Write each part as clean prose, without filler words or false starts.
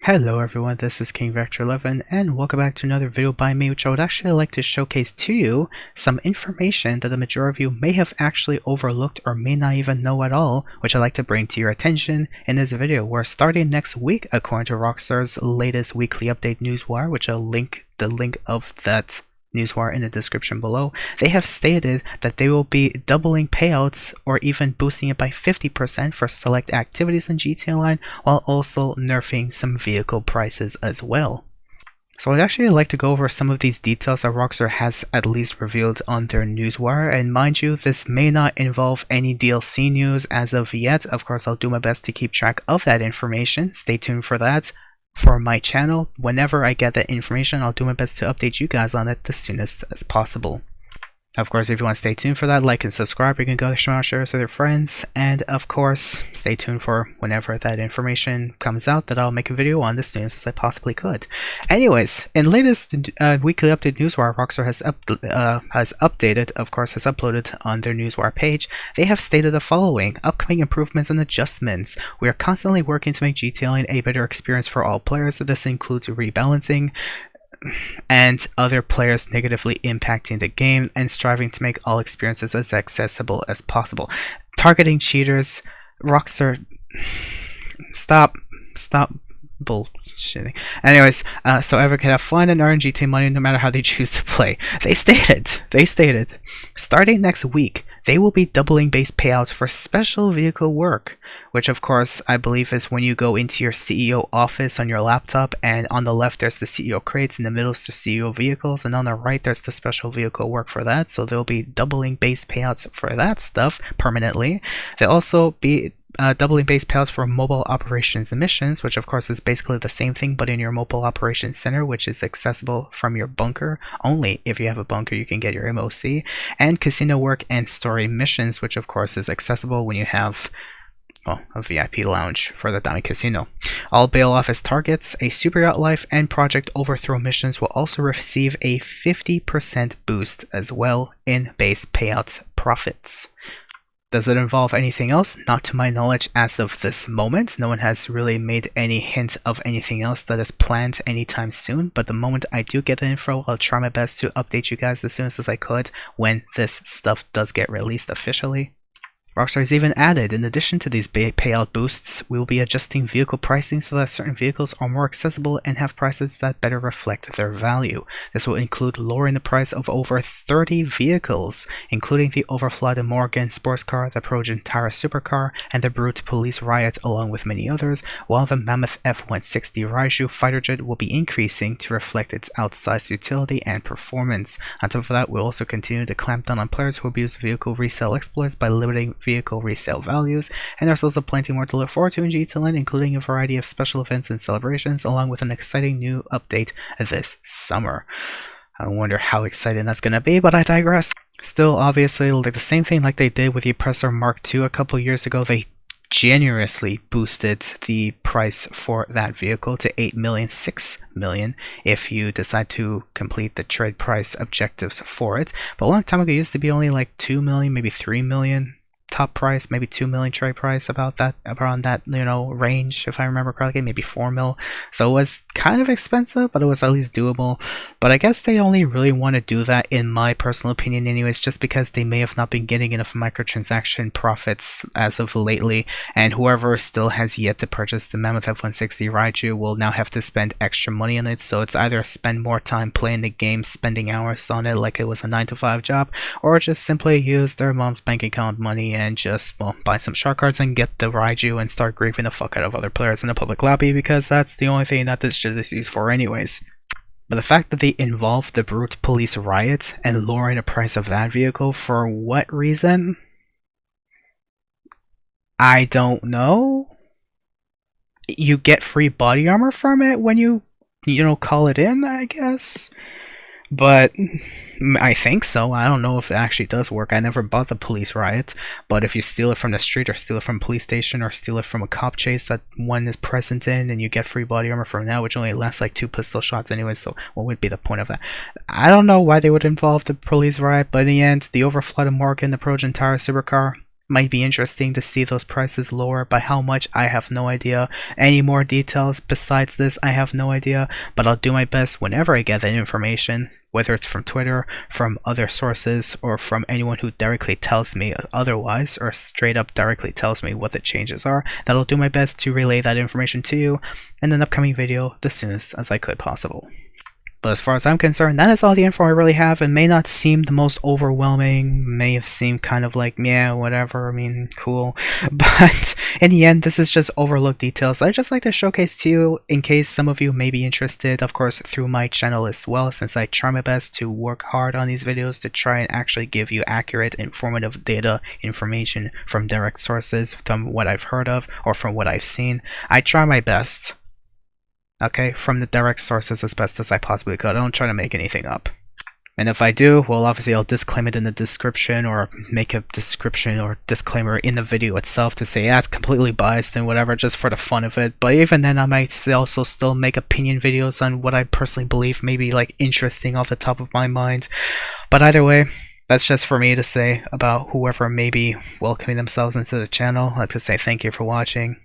Hello everyone, this is King Vector 11 and welcome back to another video by me, which I would actually like to showcase to you some information that the majority of you may have actually overlooked or may not even know at all, which I'd like to bring to your attention in this video. We're starting next week according to Rockstar's latest weekly update newswire, which I'll link the link of that newswire in the description below. They have stated that they will be doubling payouts or even boosting it by 50% for select activities in GTA Online, while also nerfing some vehicle prices as well. So I'd actually like to go over some of these details that Rockstar has at least revealed on their newswire, and mind you, this may not involve any DLC news as of yet. Of course, I'll do my best to keep track of that information. Stay tuned for that. For my channel, whenever I get that information, I'll do my best to update you guys on it as soonest as possible. Of course, if you want to stay tuned for that, like and subscribe. You can go share this with your friends, and of course, stay tuned for whenever that information comes out that I'll make a video on as soon as I possibly could. Anyways, in latest weekly update newswire, Rockstar has uploaded on their newswire page. They have stated the following: upcoming improvements and adjustments. We are constantly working to make GTA Online a better experience for all players. This includes rebalancing and other players negatively impacting the game, and striving to make all experiences as accessible as possible. Targeting cheaters. Rockstar, stop bullshitting. Anyways, so everyone can have fun and earn GTA money no matter how they choose to play. They stated, starting next week, they will be doubling base payouts for special vehicle work, which of course I believe is when you go into your CEO office on your laptop, and on the left there's the CEO crates, in the middle is the CEO vehicles, and on the right there's the special vehicle work for that. So they'll be doubling base payouts for that stuff permanently. They'll also be doubling base payouts for mobile operations and missions, which of course is basically the same thing but in your mobile operations center, which is accessible from your bunker. Only if you have a bunker you can get your MOC. And casino work and story missions, which of course is accessible when you have a VIP lounge for the Diamond Casino. All bail office targets, a Super Yacht Life, and Project Overthrow missions will also receive a 50% boost as well in base payouts profits. Does it involve anything else? Not to my knowledge as of this moment. No one has really made any hint of anything else that is planned anytime soon, but the moment I do get the info, I'll try my best to update you guys as soon as I could when this stuff does get released officially. Rockstar has even added, in addition to these payout boosts, we will be adjusting vehicle pricing so that certain vehicles are more accessible and have prices that better reflect their value. This will include lowering the price of over 30 vehicles, including the Overflow de Morgan sports car, the Progen Tara supercar, and the Brute Police Riot, along with many others, while the Mammoth F-160 Raiju fighter jet will be increasing to reflect its outsized utility and performance. On top of that, we'll also continue to clamp down on players who abuse vehicle resale exploits by limiting vehicle resale values, and there's also plenty more to look forward to in GTA Online, including a variety of special events and celebrations, along with an exciting new update this summer. I wonder how exciting that's gonna be, but I digress. Still, obviously, like the same thing like they did with the Oppressor Mark II a couple years ago, they generously boosted the price for that vehicle to 8 million, 6 million if you decide to complete the trade price objectives for it. But a long time ago it used to be only like 2 million, maybe 3 million top price, maybe 2 million trade price, about that, around that, you know, range, if I remember correctly, maybe 4 mil. So it was kind of expensive, but it was at least doable. But I guess they only really want to do that, in my personal opinion anyways, just because they may have not been getting enough microtransaction profits as of lately, and whoever still has yet to purchase the Mammoth F-160 Raiju will now have to spend extra money on it. So it's either spend more time playing the game, spending hours on it like it was a 9-to-5 job, or just simply use their mom's bank account money and just, well, buy some shark cards and get the Raiju and start griefing the fuck out of other players in the public lobby, because that's the only thing that this shit is used for anyways. But the fact that they involved the Brute Police Riot and lowering the price of that vehicle, for what reason? I don't know. You get free body armor from it when you call it in, I guess. But I think so. I don't know if it actually does work. I never bought the Police Riot, but if you steal it from the street, or steal it from a police station, or steal it from a cop chase that one is present in, and you get free body armor from that, which only lasts like 2 pistol shots anyway, so what would be the point of that? I don't know why they would involve the Police Riot, but in the end, the Overflow de Morgan, the Progen Tara supercar, Might be interesting to see those prices lower. By how much, I have no idea. Any more details besides this, I have no idea, but I'll do my best whenever I get that information, whether it's from Twitter, from other sources, or from anyone who directly tells me otherwise, or straight up directly tells me what the changes are, that I'll do my best to relay that information to you in an upcoming video the soonest as I could possible. But as far as I'm concerned, that is all the info I really have. It may not seem the most overwhelming, may have seemed kind of like, yeah, whatever, I mean, cool. But in the end, this is just overlooked details that I just like to showcase to you in case some of you may be interested, of course, through my channel as well, since I try my best to work hard on these videos to try and actually give you accurate, informative data, information from direct sources, from what I've heard of, or from what I've seen. I try my best. Okay, from the direct sources as best as I possibly could. I don't try to make anything up. And if I do, well, obviously I'll disclaim it in the description, or make a description or disclaimer in the video itself to say, yeah, it's completely biased and whatever, just for the fun of it. But even then, I might also still make opinion videos on what I personally believe may be like interesting off the top of my mind. But either way, that's just for me to say about whoever may be welcoming themselves into the channel. I'd like to say thank you for watching.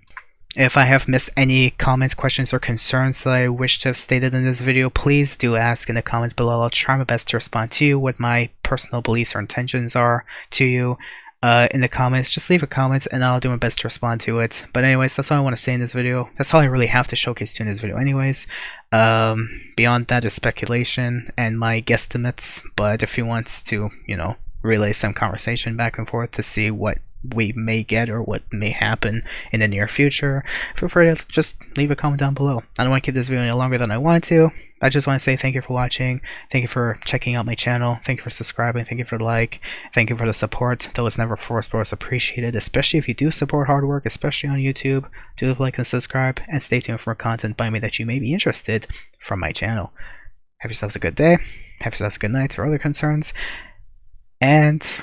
If I have missed any comments, questions, or concerns that I wish to have stated in this video, please do ask in the comments below. I'll try my best to respond to you, what my personal beliefs or intentions are to you in the comments. Just leave a comment and I'll do my best to respond to it. But anyways, that's all I want to say in this video. That's all I really have to showcase to you in this video anyways. Beyond that is speculation and my guesstimates. But if you want to, you know, relay some conversation back and forth to see what we may get or what may happen in the near future, feel free to just leave a comment down below. I don't want to keep this video any longer than I want to. I just want to say thank you for watching, thank you for checking out my channel, thank you for subscribing, thank you for the like, thank you for the support. Though it's never forced, but it's appreciated, especially if you do support hard work, especially on YouTube. Do like and subscribe, and stay tuned for more content by me that you may be interested from my channel. Have yourselves a good day, have yourselves a good night or other concerns, and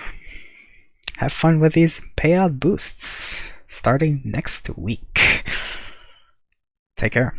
have fun with these payout boosts starting next week. Take care.